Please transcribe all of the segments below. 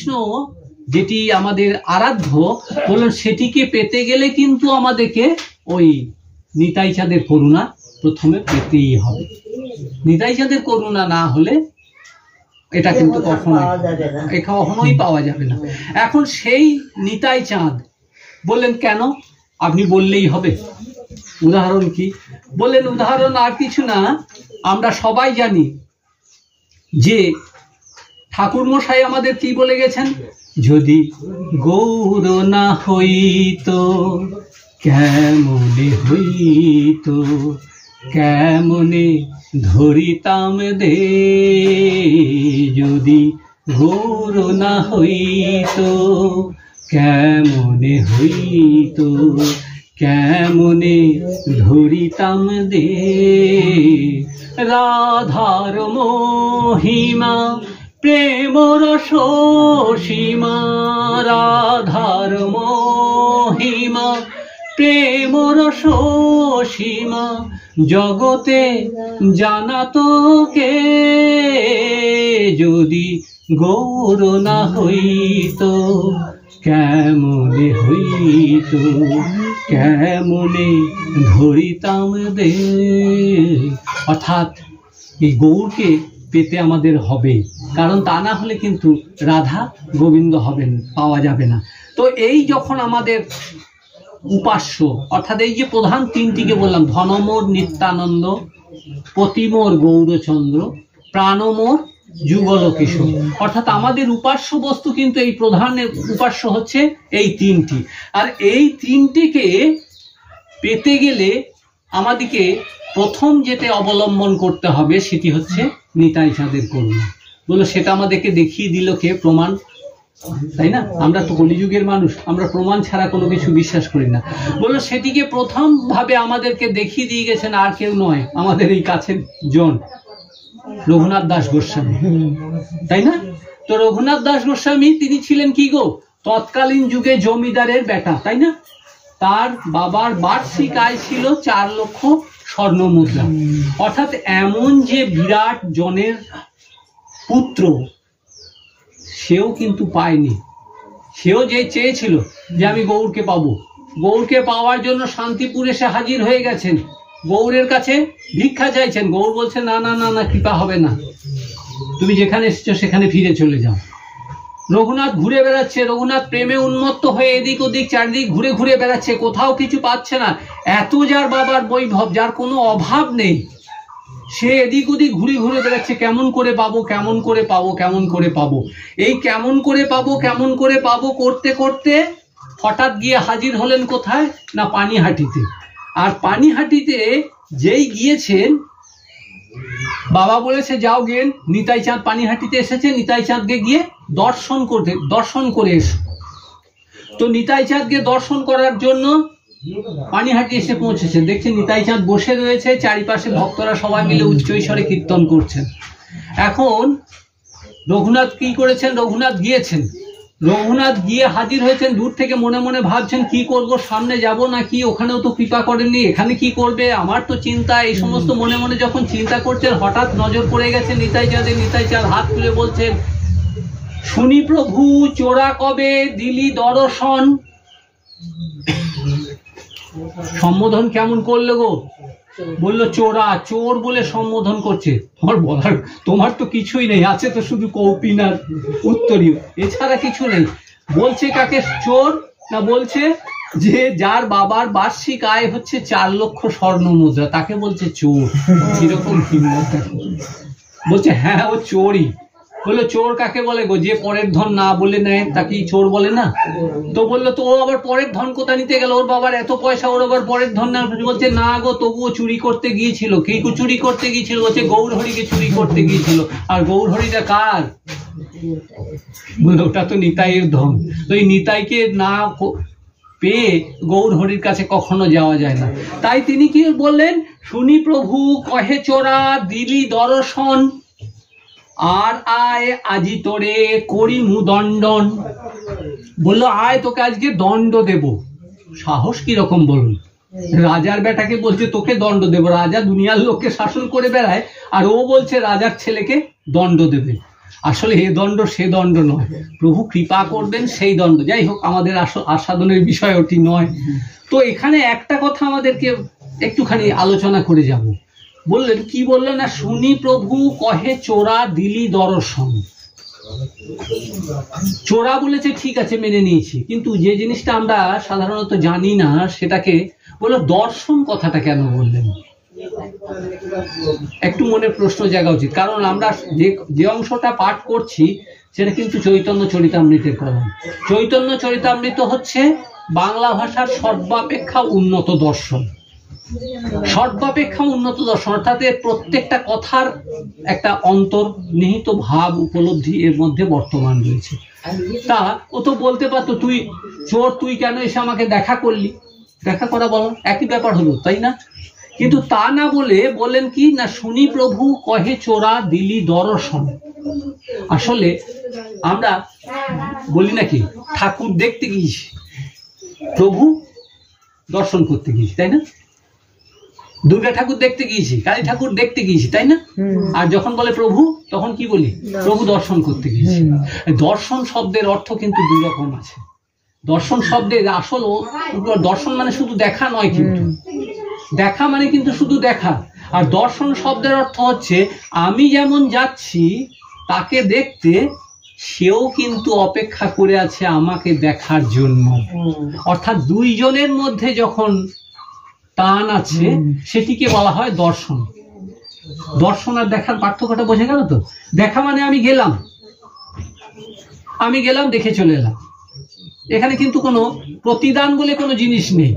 কৃষ্ণ যেটি আমাদের আরাধ্য, বললেন সেটিকে পেতে গেলে কিন্তু আমাদেরকে ওই নিতাই চাঁদের করুণা প্রথমে পেতেই হবে। নিতাই চাঁদের করুণা না হলে এটা কিন্তু কখনোই পাওয়া যাবে না। এখন সেই নিতাই চাঁদ বললেন কেন, আপনি বললেই হবে। উদাহরণ কি বললেন? উদাহরণ আর কিছু না, আমরা সবাই জানি যে ঠাকুর মশাই আমাদের কি বলে গেছেন, যদি গৌর না হইতো কেমনে হইতো, কেমনে ধরিতাম দে, যদি গৌর না হইতো কেমনে হইতো, কেমনে ধরিতাম দে, রাধার মহিমা প্রেম রস সীমা, রাধার মহিমা প্রেম রস সীমা, জগতে জানাতো কে, যদি গৌর না হইতো কেমনে হইতো, কেমনে ধরিতাম দে। অর্থাৎ এই গৌরকে পেতে আমাদের হবে, কারণ তা না হলে কিন্তু রাধা গোবিন্দ হবেন, পাওয়া যাবে না। তো এই যখন আমাদের উপাস্য, অর্থাৎ এই যে প্রধান তিনটিকে বললাম, ধনমোর নিত্যানন্দ, পতিমোর গৌরচন্দ্র, প্রাণমোর যুগল কিশোর, অর্থাৎ আমাদের উপাস্য বস্তু কিন্তু এই প্রধান উপাস্য হচ্ছে এই তিনটি। আর এই তিনটিকে পেতে গেলে আমাদেরকে প্রথম যেটা অবলম্বন করতে হবে সেটি হচ্ছে নিতাই চাঁদের করুণা। বলো সেটা আমাদেরকে দেখিয়ে দিল কে? প্রমাণ, তাই না? আমরা তো কলিযুগের মানুষ, আমরা প্রমাণ ছাড়া কোনো কিছু বিশ্বাস করি না। বলো সেটিকে প্রথম ভাবে আমাদেরকে দেখিয়ে দিয়ে গেছেন আর কেউ নয়, আমাদের এই কাছের জন রঘুনাথ দাস গোস্বামী, তাই না? তো রঘুনাথ দাস গোস্বামী তিনি ছিলেন কি গো? তৎকালীন যুগে জমিদারের বেটা, তাই না? তার বাবার বার্ষিক আয় ছিল 4 লক্ষ স্বর্ণ মুদ্রা। অর্থাৎ এমন যে বিরাট জনের পুত্র সেও কিন্তু পায়নি। সেও যে চেয়েছিল যে আমি গৌরকে পাবো, গৌরকে পাওয়ার জন্য শান্তিপুরে সে হাজির হয়ে গেছেন, গৌরের কাছে ভিক্ষা চাইছেন। গৌর বলছে না না না না, কৃপা হবে না, তুমি যেখানে এসেছো সেখানে ফিরে চলে যাও। রঘুনাথ ঘুরে বেড়াচ্ছে, রঘুনাথ প্রেমে উন্মত্ত হয়ে এদিক ওদিক চারদিক ঘুরে ঘুরে বেড়াচ্ছে, কোথাও কিছু পাচ্ছে না। এত যার বাবার বৈভব, যার কোনো অভাব নেই, সে এদিক ওদিক ঘুরে ঘুরে বেড়াচ্ছে, কেমন করে পাবো, কেমন করে পাবো, কেমন করে পাবো। এই কেমন করে পাবো, কেমন করে পাবো করতে করতে হঠাৎ গিয়ে হাজির হলেন কোথায় না? পানিহাটিতে। আর পানিহাটিতে যেই গিয়েছেন, বাবা বলেছে যাও গিয়ে নিতাই চাঁদ পানিহাটিতে এসেছে, নিতাই চাঁদকে গিয়ে দর্শন করে এসো। তো নিতাই চাঁদকে দর্শন করার জন্য পানিহাটি এসে পৌঁছেছে, দেখছে নিতাই চাঁদ বসে রয়েছে, চারিপাশে ভক্তরা সবাই মিলে উচ্চৈস্বরে কীর্তন করছেন। এখন রঘুনাথ কি করেছেন? রঘুনাথ গিয়ে হাজির হয়েছেন। দূর থেকে মনে মনে ভাবছেন কি করব, সামনে যাব না কি, ওখানেও তো কৃপা করেননি, এখানে কি করবে, আমার তো চিন্তা। এই সমস্ত মনে মনে যখন চিন্তা করছেন, হঠাৎ নজর পড়ে গেছে নিতাই চাঁদের। নিতাই চাঁদ হাত তুলে বলছেন, শুনি প্রভু চোরা কবে দিলি দর্শন। সম্বোধন কেমন করলো গো? বললো চোরা, চোর বলে সম্বোধন করছে। তোমার তো কিছুই নেই, আছে তো শুধু কৌপিন আর উত্তরীয়, এছাড়া কিছু নেই। বলছে কাকে চোর? না, বলছে যে যার বাবার বার্ষিক আয় হচ্ছে 4 লক্ষ স্বর্ণ মুদ্রা, তাকে বলছে চোর। কিরকম হিম্মত! বলছে হ্যাঁ ও চোরই। বললো চোর কাকে বলে গো? যে পরের ধন না বলে নেয় তাকে চোর বলে না? তো বললো তো ও আবার পরের ধন কোথা নিতে গেল? ওর বাবার এত পয়সা, ওর আবার পরের ধন না? বলছে না গো, তবুও চুরি করতে গিয়েছিল। কে চুরি করতে গিয়েছিল? বলছে গৌরহরিকে চুরি করতে গিয়েছিল। আর গৌরহরিটা কার? বললো ওটা তো নিতাইয়ের ধন। তো এই নিতাইকে না পেয়ে গৌরহরির কাছে কখনো যাওয়া যায় না। তাই তিনি কি বললেন? শুনি প্রভু কহে চোরা দিলি দর্শন, আর আয় আজি তোরে করি মু দণ্ডন। বললো আয় তোকে আজকে দণ্ড দেব। সাহস কিরকম বলুন? রাজার বেটাকে বলছে তোকে দণ্ড দেব। রাজা দুনিয়ার লোককে শাসন করে বেড়ায়, আর ও বলছে রাজার ছেলেকে দণ্ড দেবে। আসলে এ দণ্ড সে দণ্ড নয়, প্রভু কৃপা করবেন সেই দণ্ড। যাই হোক, আমাদের আস্বাদনের বিষয় ওটি নয়। তো এখানে একটা কথা আমাদেরকে একটুখানি আলোচনা করে যাব। বললেন কি বললেন না, শুনি প্রভু কহে চোরা দিলি দর্শন। চোরা বলেছে, ঠিক আছে মেনে নিয়েছি, কিন্তু যে জিনিসটা আমরা সাধারণত জানি না সেটাকে বললো দর্শন কথাটা কেন বললেন? একটু মনে প্রশ্ন জাগা উচিত, কারণ আমরা যে অংশটা পাঠ করছি সেটা কিন্তু চৈতন্য চরিতামৃতের কলম। চৈতন্য চরিতামৃত হচ্ছে বাংলা ভাষার সর্বাপেক্ষা উন্নত দর্শন। সর্বাপেক্ষা উন্নত দর্শন অর্থাৎ প্রত্যেকটা কথার একটা অন্তর্নিহিত ভাব উপলব্ধি এর মধ্যে বর্তমান রয়েছে। তা ও তো বলতে পারতো, তুই চোর, তুই কেন এসে আমাকে দেখা করলি? দেখা করা বলো একই ব্যাপার হলো, তাই না? কিন্তু তা না বলে বললেন কি না, শুনি প্রভু কহে চোরা দিলি দর্শন। আসলে আমরা বলি নাকি ঠাকুর দেখতে গিয়েছি, প্রভু দর্শন করতে গিয়েছি, তাই না? দুর্গা ঠাকুর দেখতে গিয়েছি, কালী ঠাকুর দেখতে গিয়েছি, তাই না? আর যখন বলে প্রভু, তখন কি বলি? প্রভু দর্শন করতে গিয়েছি। দর্শন শব্দের অর্থ কিন্তু দুই রকম আছে। দর্শন শব্দের আসল দর্শন মানে শুধু দেখা নয়, কিন্তু দেখা মানে কিন্তু শুধু দেখা। আর দর্শন শব্দের অর্থ হচ্ছে আমি যেমন যাচ্ছি তাকে দেখতে, সেও কিন্তু অপেক্ষা করে আছে আমাকে দেখার জন্য। অর্থাৎ দুইজনের মধ্যে যখন টান আছে সেটিকে বলা হয় দর্শন। দর্শন আর দেখার পার্থক্যটা বোঝা গেল তো? দেখা মানে আমি গেলাম দেখে চলে এলাম, এখানে কিন্তু কোনো প্রতিদান বলে কোনো জিনিস নেই।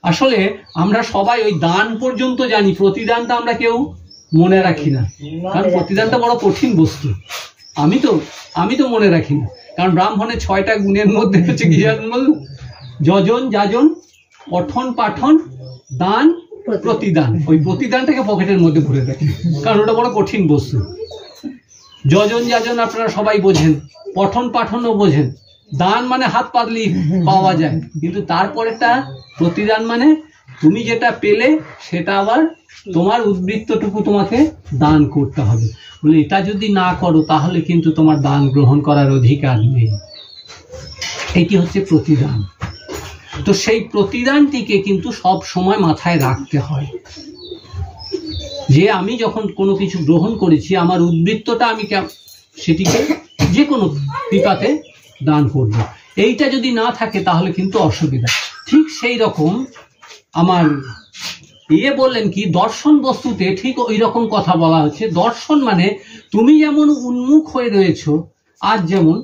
আসলে আমরা সবাই ওই দান পর্যন্ত জানি, প্রতিদানটা আমরা কেউ মনে রাখি না, কারণ প্রতিদানটা বড় কঠিন বস্তু। আমি তো মনে রাখি না, কারণ ব্রাহ্মণের 6টা গুণের মধ্যে হচ্ছে কি বল, যজন যাজন পঠন পাঠন দান প্রতিদান। ওই প্রতিদানটাকে পকেটের মধ্যে ভরে রাখি, কারণ ওটা বড় কঠিন বস্তু। যজন যাজন আপনারা সবাই বোঝেন, পঠন পাঠনও বোঝেন। দান মানে হাত পাতলি পাওয়া যায়, কিন্তু তারপরেটা প্রতিদান মানে তুমি যেটা পেলে সেটা আবার তোমার উদ্বৃত্তটুকু তোমাকে দান করতে হবে। বলে এটা যদি না করো তাহলে কিন্তু তোমার দান গ্রহণ করার অধিকার নেই। এটি হচ্ছে প্রতিদান। তো সেই প্রতিদানটিকে কিন্তু সব সময় মাথায় রাখতে হয়, যে আমি যখন কোনো কিছু গ্রহণ করেছি আমার উদ্বৃত্তটা আমি সেটিকে যে কোনো কৃপাতে দান করব। এইটা যদি না থাকে তাহলে কিন্তু অসুবিধা। ঠিক সেই রকম আমার বললেন কি, দর্শন বস্তুতে ঠিক ওই রকম কথা বলা হচ্ছে। দর্শন মানে তুমি যেমন উন্মুখ হয়ে রয়েছো, আজ যেমন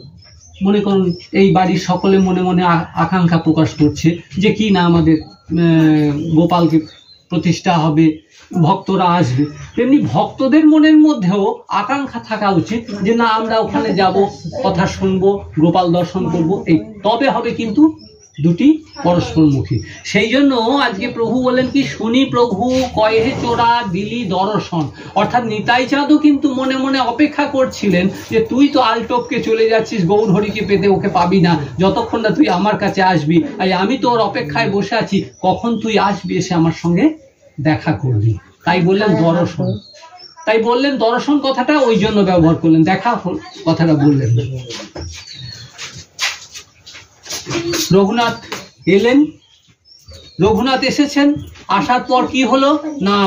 মনে করুন এই বাড়ির সকলে মনে মনে আকাঙ্ক্ষা প্রকাশ করছে যে কি না আমাদের গোপালকে প্রতিষ্ঠা হবে, ভক্তরা আসবে, তেমনি ভক্তদের মনের মধ্যেও আকাঙ্ক্ষা থাকা উচিত যে না আমরা ওখানে যাব, কথা শুনবো, গোপাল দর্শন করব। এই তবে হবে কিন্তু দুটি পরস্পরমুখী। সেই জন্য আজকে প্রভু বলেন কি, শুনি প্রভু কয়ে চোরা দিলি দর্শন। অর্থাৎ নিতাই চাঁদও কিন্তু মনে মনে অপেক্ষা করছিলেন যে তুই তো আলটপকে চলে যাচ্ছিস, গৌরহরিকে পেতে ওকে পাবি না যতক্ষণ না তুই আমার কাছে আসবি। আমি তোর অপেক্ষায় বসে আছি, কখন তুই আসবি এসে আমার সঙ্গে দেখা করবি। তাই বললেন দর্শন। তাই বললেন দর্শন কথাটা ওই জন্য ব্যবহার করলেন, দেখা কথাটা বললেন। রঘুনাথ এলেন, রঘুনাথ এসেছেন, আসার পর কি হলো না,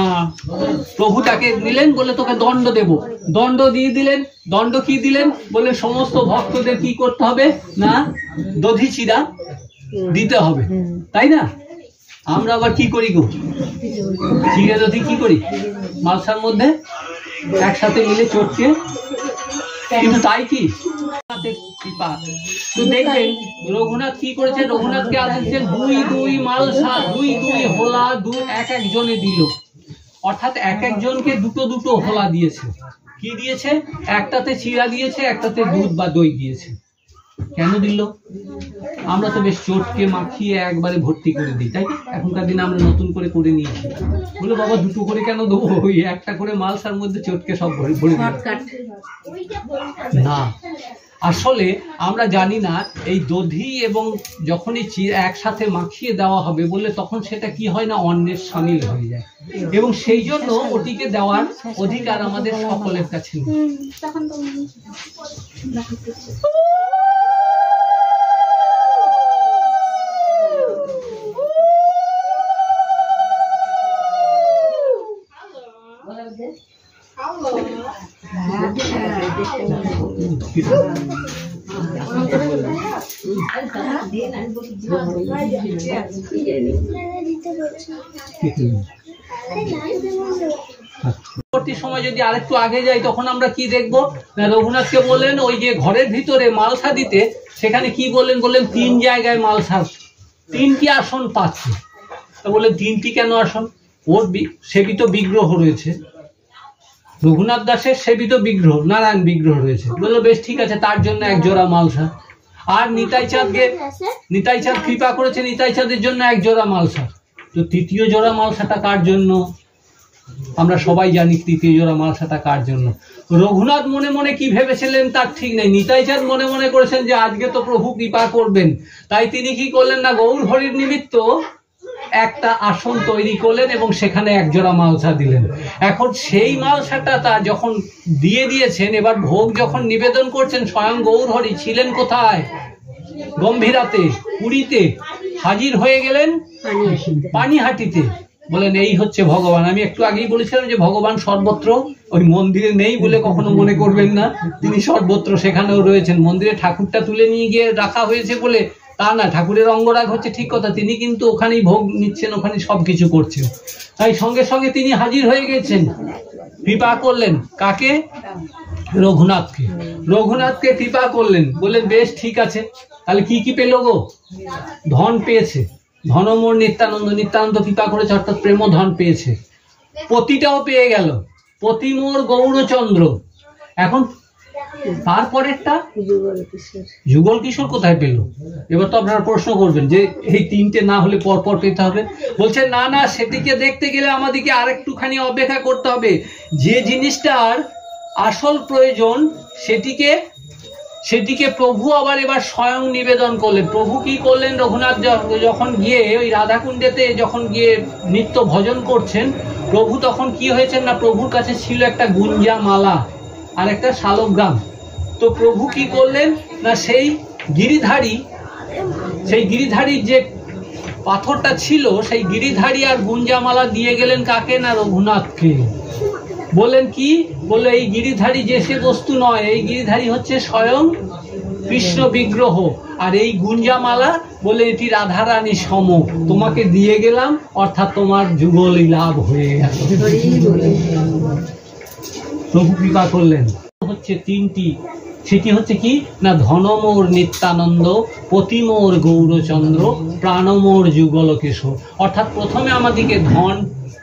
প্রভু তাকে নিলেন, বলে তোকে দণ্ড দেব। দণ্ড দিয়ে দিলেন। দণ্ড কি দিলেন? বলে সমস্ত ভক্তদের কি করতে হবে না, দধিচিরা দিতে হবে, তাই না? আমরা আবার কি করি গো, চিড়ে দধি কি করি মালসার মধ্যে একসাথে মিলে চটকে, কিন্তু তাই কি কৃপা। তো দেখবেন রঘুনাথ কি করেছে, রঘুনাথকে আনছেন 2 মালসা, 2 হোলা, এক একজনে দিল। অর্থাৎ এক একজনকে দুটো হোলা দিয়েছে। কি দিয়েছে? একটাতে চিড়া দিয়েছে, একটাতে দুধ বা দই দিয়েছে। কেন দিল? আমরা তো বেশ চটকে মাখিয়ে একবারে ভর্তি করে দিই, তাই এখনকার দিনে আমরা নতুন করে করে নিয়েছি। বলে বাবা দুটো করে কেন দেবো, ওই একটা করে মালসার মধ্যে চটকে সব ভরে ভরে না। আসলে আমরা জানি না এই দধি এবং যখনই একসাথে মাখিয়ে দেওয়া হবে বলে তখন সেটা কি হয় না, অন্নের সামিল হয়ে যায়, এবং সেই জন্য ওটিকে দেওয়ার অধিকার আমাদের সকলের কাছে নেই। পরবর্তী সময় যদি আরেকটু আগে যাই তখন আমরা কি দেখবো না, রঘুনাথকে বললেন ওই যে ঘরের ভিতরে মালসা দিতে, সেখানে কি বললেন, বললেন 3 জায়গায় মালসা 3টি আসন পাচ্ছে। বললেন 3টি কেন আসন? ওর সেবিত বিগ্রহ রয়েছে, রঘুনাথ দাসের সেবিত বিগ্রহ, নারায়ণ বিগ্রহ রয়েছে। বললো বেশ ঠিক আছে, তার জন্য 1 জোড়া মালসা। আর নিতাই চাঁদ কৃপা করেছে, নিতাই চাঁদের জন্য 1 জোড়া মালসা। তো 3য় জোড়া মালসাটা কার জন্য? আমরা সবাই জানি 3য় জোড়া মালসাটা কার জন্য। রঘুনাথ মনে মনে কি ভেবেছিলেন তার ঠিক নেই, নিতাই চাঁদ মনে মনে করেছেন যে আজকে তো প্রভু কৃপা করবেন, তাই তিনি কি করলেন না, গৌর হরির নিমিত্ত একটা আসন তৈরি করলেন এবং সেখানে 1 জোড়া মালসা দিলেন। এখন সেই মালসাটা তা যখন দিয়ে দিয়েছেন, এবার ভোগ যখন নিবেদন করছেন, স্বয়ং গৌর হরি ছিলেন কোথায়? গম্ভীরাতে, পুরীতে হাজির হয়ে গেলেন পানিহাটিতে। বলেন এই হচ্ছে ভগবান। আমি একটু আগেই বলেছিলাম যে ভগবান সর্বত্র, ওই মন্দিরে নেই বলে কখনো মনে করবেন না, তিনি সর্বত্র সেখানেও রয়েছেন। মন্দিরে ঠাকুরটা তুলে নিয়ে গিয়ে রাখা হয়েছে বলে তা না, ঠাকুরের অঙ্গরাগ হচ্ছে ঠিক কথা, তিনি কিন্তু ওখানেই ভোগ নিচ্ছেন, ওখানে সবকিছু করছেন। তাই সঙ্গে সঙ্গে তিনি হাজির হয়ে গেছেন, কৃপা করলেন কাকে? রঘুনাথকে। রঘুনাথকে কৃপা করলেন, বললেন বেশ ঠিক আছে, তাহলে কি কি পেল গো? ধন পেয়েছে, ধনমোর নিত্যানন্দ, নিত্যানন্দ কৃপা করেছে অর্থাৎ প্রেম ধন পেয়েছে। পতিটাও পেয়ে গেল, পতিমোর গৌরচন্দ্র। এখন তারপরেরটা যুগল কিশোর কোথায় পেল? এবার তো আপনারা প্রশ্ন করবেন যে এই 3টে না হলে পরপর পেতে হবে। বলছে না না, সেটিকে দেখতে গেলে আমাদেরকে আরেকটুখানি অপেক্ষা করতে হবে। যে জিনিসটার আসল প্রয়োজন সেটিকে প্রভু আবার এবার স্বয়ং নিবেদন করলেন। প্রভু কি করলেন? রঘুনাথ যখন গিয়ে ওই রাধাকুণ্ডেতে যখন গিয়ে নিত্য ভজন করছেন, প্রভু তখন কি হয়েছেন না, প্রভুর কাছে ছিল একটা গুঞ্জা মালা আর একটা শালগ্রাম। তো প্রভু কি করলেন না, সেই গিরিধারী যে পাথরটা ছিল, সেই গিরিধারী আর গুঞ্জামালা দিয়ে গেলেন কাকে? না রঘুনাথকে। বললেন কি? বললো এই গিরিধারী যে সে বস্তু নয়, এই গিরিধারী হচ্ছে স্বয়ং কৃষ্ণ বিগ্রহ, আর এই গুঞ্জামালা বলে এটি রাধারানী সম, তোমাকে দিয়ে গেলাম, অর্থাৎ তোমার যুগলই লাভ হয়ে গেল। প্রভু কৃপা করলেন। হচ্ছে 3টি, সেটি হচ্ছে কি না, ধনমোর নিত্যানন্দ, পতিমোর গৌরচন্দ্র, প্রাণমোর যুগল কিশোর। অর্থাৎ প্রথমে আমাদেরকে ধন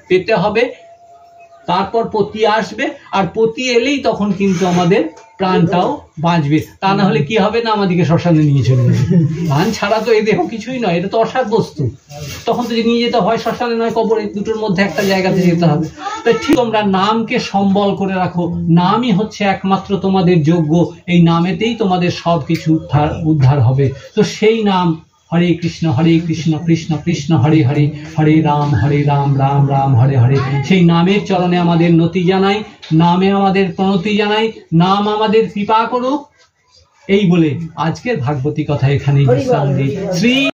পেতে হবে, তারপর পতি আসবে, আর পতি এলেই তখন কিন্তু আমাদের প্রাণটাও বাঁচবে। তা না হলে কি হবে না, আমাদেরকে শ্মশানে নিয়ে চলে যাবে। প্রাণ ছাড়া তো এই দেহ কিছুই নয়, এটা তো অসার বস্তু। তখন তো নিয়ে যেতে হয় শ্মশানে নয় কবরে, দুটোর মধ্যে একটা জায়গাতে যেতে হবে। তাই ঠিক তোমরা নামকে সম্বল করে রাখো, নামই হচ্ছে একমাত্র তোমাদের যোগ্য, এই নামেতেই তোমাদের সব কিছু উদ্ধার হবে। তো সেই নাম হরে কৃষ্ণ কৃষ্ণ কৃষ্ণ হরে হরে, হরে রাম রাম রাম হরে হরে। সেই নামের চরণে আমাদের নতি জানাই, নামে আমাদের প্রণতি জানাই, নাম আমাদের কৃপা করুক। এই বলে আজকের ভাগবতী কথা এখানেই বিশ্রাম দিই। শ্রী